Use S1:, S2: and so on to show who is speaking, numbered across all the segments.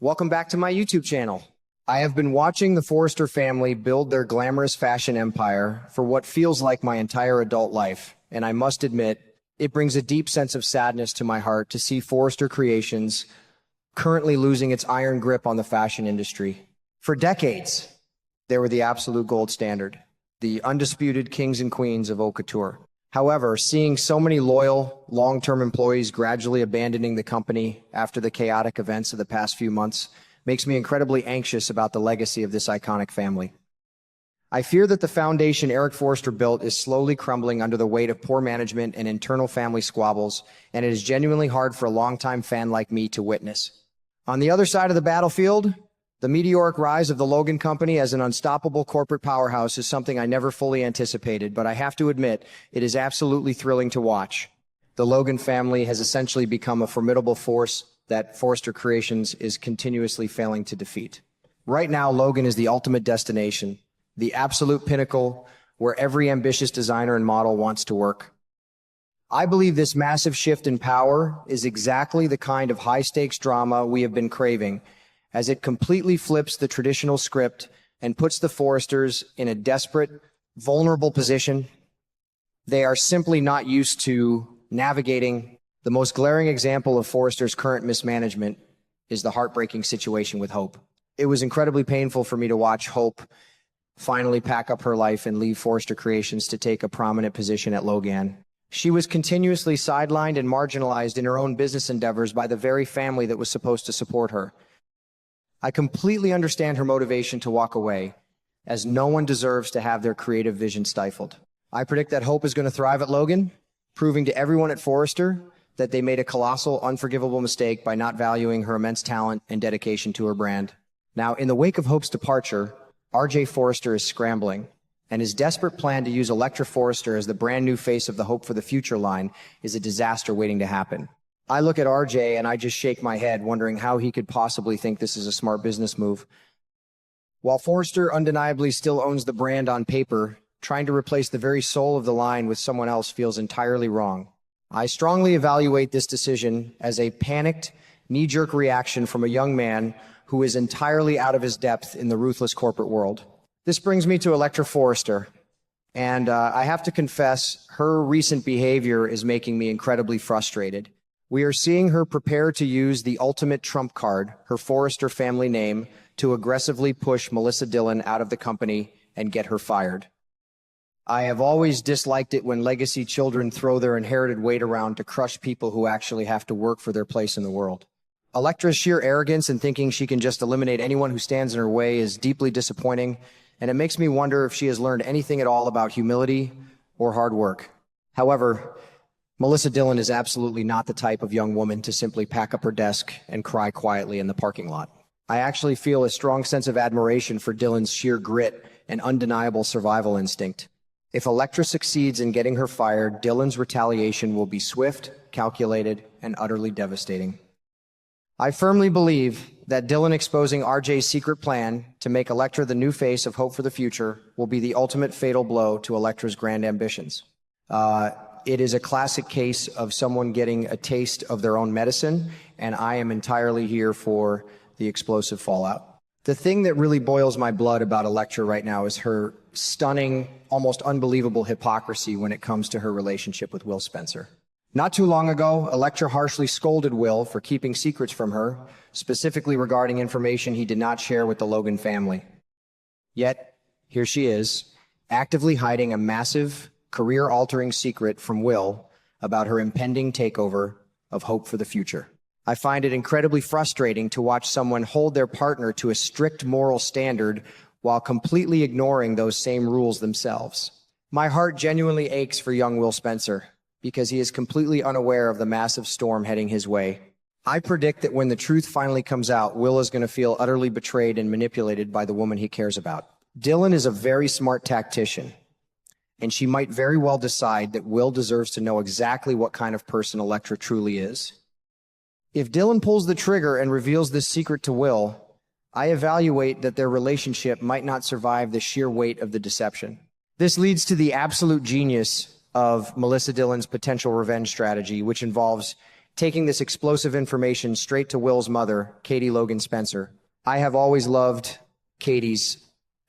S1: Welcome back to my YouTube channel. I have been watching the Forrester family build their glamorous fashion empire for what feels like my entire adult life, and I must admit, it brings a deep sense of sadness to my heart to see Forrester Creations currently losing its iron grip on the fashion industry. For decades, they were the absolute gold standard, the undisputed kings and queens of haute couture. However, seeing so many loyal, long-term employees gradually abandoning the company after the chaotic events of the past few months makes me incredibly anxious about the legacy of this iconic family. I fear that the foundation Eric Forrester built is slowly crumbling under the weight of poor management and internal family squabbles, and it is genuinely hard for a longtime fan like me to witness. On the other side of the battlefield, the meteoric rise of the Logan Company as an unstoppable corporate powerhouse is something I never fully anticipated, but I have to admit, it is absolutely thrilling to watch. The Logan family has essentially become a formidable force that Forrester Creations is continuously failing to defeat. Right now, Logan is the ultimate destination, the absolute pinnacle where every ambitious designer and model wants to work. I believe this massive shift in power is exactly the kind of high-stakes drama we have been craving, as it completely flips the traditional script and puts the Forresters in a desperate, vulnerable position. They are simply not used to navigating. The most glaring example of Forrester's current mismanagement is the heartbreaking situation with Hope. It was incredibly painful for me to watch Hope finally pack up her life and leave Forrester Creations to take a prominent position at Logan. She was continuously sidelined and marginalized in her own business endeavors by the very family that was supposed to support her. I completely understand her motivation to walk away, as no one deserves to have their creative vision stifled. I predict that Hope is going to thrive at Logan, proving to everyone at Forrester that they made a colossal, unforgivable mistake by not valuing her immense talent and dedication to her brand. Now, in the wake of Hope's departure, RJ Forrester is scrambling, and his desperate plan to use Electra Forrester as the brand new face of the Hope for the Future line is a disaster waiting to happen. I look at RJ and I just shake my head, wondering how he could possibly think this is a smart business move. While Forrester undeniably still owns the brand on paper, trying to replace the very soul of the line with someone else feels entirely wrong. I strongly evaluate this decision as a panicked, knee-jerk reaction from a young man who is entirely out of his depth in the ruthless corporate world. This brings me to Electra Forrester, and I have to confess, her recent behavior is making me incredibly frustrated. We are seeing her prepare to use the ultimate trump card, her Forrester family name, to aggressively push Melissa Dillon out of the company and get her fired. I have always disliked it when legacy children throw their inherited weight around to crush people who actually have to work for their place in the world. Electra's sheer arrogance in thinking she can just eliminate anyone who stands in her way is deeply disappointing, and it makes me wonder if she has learned anything at all about humility or hard work. However, Melissa Dillon is absolutely not the type of young woman to simply pack up her desk and cry quietly in the parking lot. I actually feel a strong sense of admiration for Dillon's sheer grit and undeniable survival instinct. If Electra succeeds in getting her fired, Dillon's retaliation will be swift, calculated, and utterly devastating. I firmly believe that Dillon exposing RJ's secret plan to make Electra the new face of Hope for the Future will be the ultimate fatal blow to Electra's grand ambitions. It is a classic case of someone getting a taste of their own medicine, and I am entirely here for the explosive fallout. The thing that really boils my blood about Electra right now is her stunning, almost unbelievable hypocrisy when it comes to her relationship with Will Spencer. Not too long ago, Electra harshly scolded Will for keeping secrets from her, specifically regarding information he did not share with the Logan family. Yet, here she is, actively hiding a massive, career-altering secret from Will about her impending takeover of Hope for the Future. I find it incredibly frustrating to watch someone hold their partner to a strict moral standard while completely ignoring those same rules themselves. My heart genuinely aches for young Will Spencer, because he is completely unaware of the massive storm heading his way. I predict that when the truth finally comes out, Will is going to feel utterly betrayed and manipulated by the woman he cares about. Dillon is a very smart tactician, and she might very well decide that Will deserves to know exactly what kind of person Electra truly is. If Dillon pulls the trigger and reveals this secret to Will, I evaluate that their relationship might not survive the sheer weight of the deception. This leads to the absolute genius of Melissa Dillon's potential revenge strategy, which involves taking this explosive information straight to Will's mother, Katie Logan Spencer. I have always loved Katie's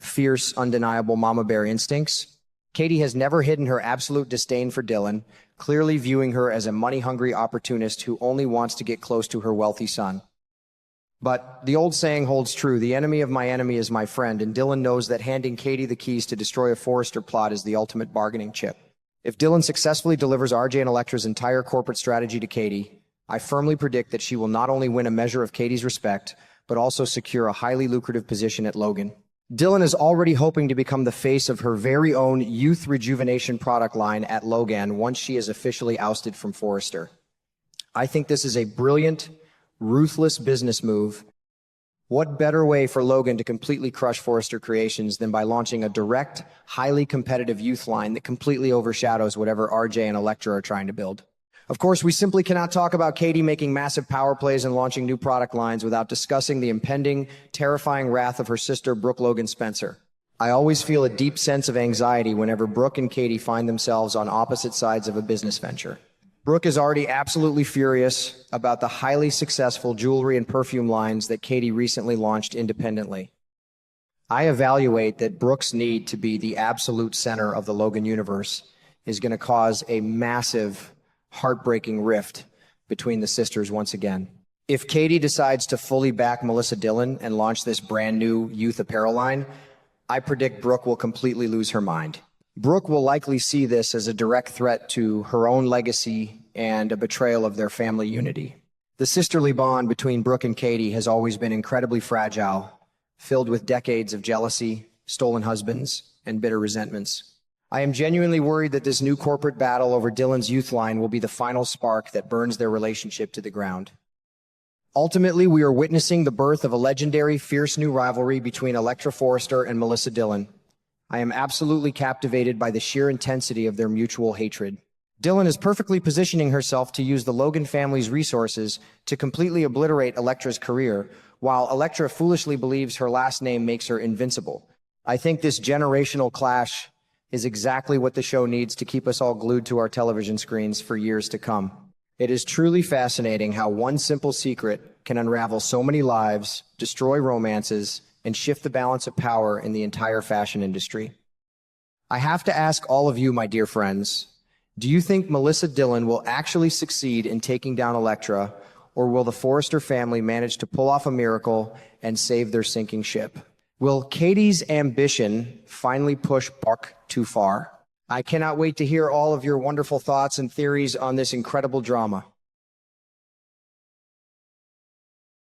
S1: fierce, undeniable mama bear instincts. Katie has never hidden her absolute disdain for Dylan, clearly viewing her as a money-hungry opportunist who only wants to get close to her wealthy son. But the old saying holds true, the enemy of my enemy is my friend, and Dylan knows that handing Katie the keys to destroy a Forrester plot is the ultimate bargaining chip. If Dylan successfully delivers RJ and Electra's entire corporate strategy to Katie, I firmly predict that she will not only win a measure of Katie's respect, but also secure a highly lucrative position at Logan. Dylan is already hoping to become the face of her very own youth rejuvenation product line at Logan once she is officially ousted from Forrester. I think this is a brilliant, ruthless business move. What better way for Logan to completely crush Forrester Creations than by launching a direct, highly competitive youth line that completely overshadows whatever RJ and Electra are trying to build? Of course, we simply cannot talk about Katie making massive power plays and launching new product lines without discussing the impending, terrifying wrath of her sister, Brooke Logan Spencer. I always feel a deep sense of anxiety whenever Brooke and Katie find themselves on opposite sides of a business venture. Brooke is already absolutely furious about the highly successful jewelry and perfume lines that Katie recently launched independently. I evaluate that Brooke's need to be the absolute center of the Logan universe is going to cause a massive, heartbreaking rift between the sisters once again. If Katie decides to fully back Melissa Dillon and launch this brand new youth apparel line, I predict Brooke will completely lose her mind. Brooke will likely see this as a direct threat to her own legacy and a betrayal of their family unity. The sisterly bond between Brooke and Katie has always been incredibly fragile, filled with decades of jealousy, stolen husbands, and bitter resentments. I am genuinely worried that this new corporate battle over Dylan's youth line will be the final spark that burns their relationship to the ground. Ultimately, we are witnessing the birth of a legendary, fierce new rivalry between Electra Forrester and Melissa Dillon. I am absolutely captivated by the sheer intensity of their mutual hatred. Dillon is perfectly positioning herself to use the Logan family's resources to completely obliterate Electra's career, while Electra foolishly believes her last name makes her invincible. I think this generational clash is exactly what the show needs to keep us all glued to our television screens for years to come. It is truly fascinating how one simple secret can unravel so many lives, destroy romances, and shift the balance of power in the entire fashion industry. I have to ask all of you, my dear friends, do you think Melissa Dillon will actually succeed in taking down Electra, or will the Forrester family manage to pull off a miracle and save their sinking ship? Will Katie's ambition finally push Brooke too far? I cannot wait to hear all of your wonderful thoughts and theories on this incredible drama.